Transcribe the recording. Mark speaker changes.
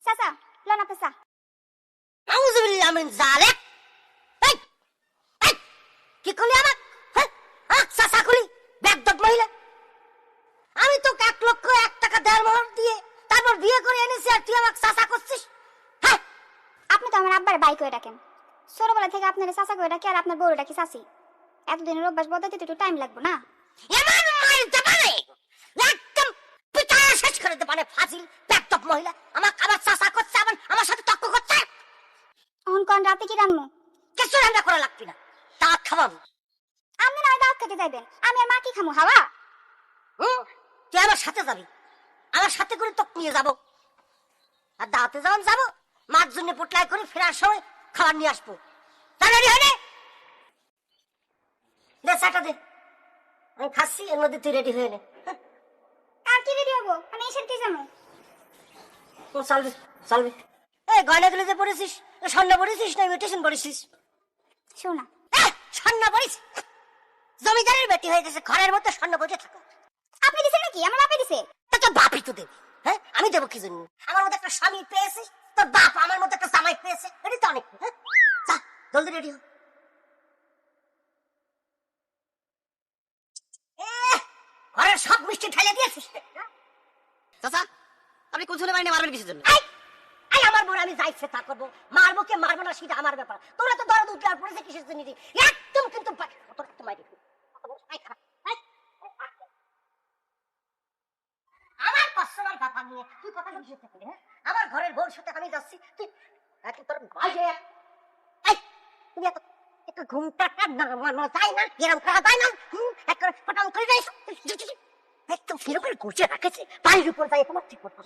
Speaker 1: চাচা লন আপনি চা।
Speaker 2: আউযুবিল্লাহি মিন যালিক। এই এই কি করলি আমাক? হ্যাঁ চাচা কলি বেয়াদব মহিলা। আমি তোকে 1,01,000 টাকা দেওয়ার মোহর দিয়ে তারপর বিয়ে করে এনেছি আর তুই আমাকে চাচা করছিস? হ্যাঁ
Speaker 1: আপনি তো আমার আব্বার বাই করে ডাকেন, ছোটবেলা থেকে আপনার চাচা করে ডাকি আর আপনার বউরে ডাকি চাচি। এতদিনের অভ্যাস বদলাতে তো একটু টাইম লাগবে না?
Speaker 2: এমন মারতে পারে একদম পিটায়া শেষ করে দিতে পারে। ফাজিল বেয়াদব মহিলা আমাকে আবার চাচা করছে, আবার আমার সাথে তর্ক করছে।
Speaker 1: এখন কোন রাতে কি রান্নু?
Speaker 2: কিছু রান্না করা লাগবে না, দাঁত খাওয়াবো।
Speaker 1: আপনি না দাওয়াত খেতে যাইবেন, আমি আর মা কি খামু? হাওয়া।
Speaker 2: তুই আমার সাথে যাবি, আমার সাথে করে তোকে নিয়ে যাবো। আর দাওয়াতে যখন যাবো মার জন্য পোটলাই করে ফেরার সময় খাবার নিয়ে আসবো। তাড়াতাড়ি হয় না? দে চাটা দে, আমি খাচ্ছি, এর মধ্যে তুই রেডি হয়ে নে।
Speaker 1: আর কি রেডি হবো? আমি এসে কি জানো?
Speaker 2: চলবি চলবি। এই গয়নাগুলো যে পড়েছিস, স্বর্ণ পড়েছিস না ইমিটেশন পড়েছিস?
Speaker 1: শোনা
Speaker 2: স্বর্ণ পড়িস? জমিদারের বেটি হয়ে গেছে, ঘরের মধ্যে স্বর্ণ পড়ে থাকো।
Speaker 1: আপনি দিছেন নাকি? আমার বাপে দিছে।
Speaker 2: তো বাপই তো দেবে। হ্যাঁ আমি দেবো কি জন্য? আমার মধ্যে একটা স্বামী পেয়েছিস, তোর বাপ আমার মধ্যে একটা জামাই পেয়েছে, এটাই তো অনেক। হ্যাঁ যা জলদি রেডি হ। ঘরের সব মিষ্টি ঢেলে দিয়েছিস।
Speaker 3: চাচা আপনি কোন ছেলে বাড়ি মারবেন কিসের জন্য?
Speaker 2: এই আমার বোন আমি যাইছে তা করবো, মারবো কে মারবো না সেটা আমার ব্যাপার। তোমরা তো দরদ উঠলার পড়েছে কিসের জন্য? একদম কিন্তু তোর একটা মাইরি আমার পার্সোনাল ব্যাপার নিয়ে তুই কথা কিসের থেকে? হ্যাঁ আমার ঘরের বউর সাথে আমি যাচ্ছি, তুই তোর বাইরে। এই তুমি এত একটু ঘুমটা তাই না, এরকম করা তাই না? একটা ফটাম করে যাইস একদম ফিরে করে গুছিয়ে রাখেছে, বাড়ির উপর যাই তোমার ঠিক করতে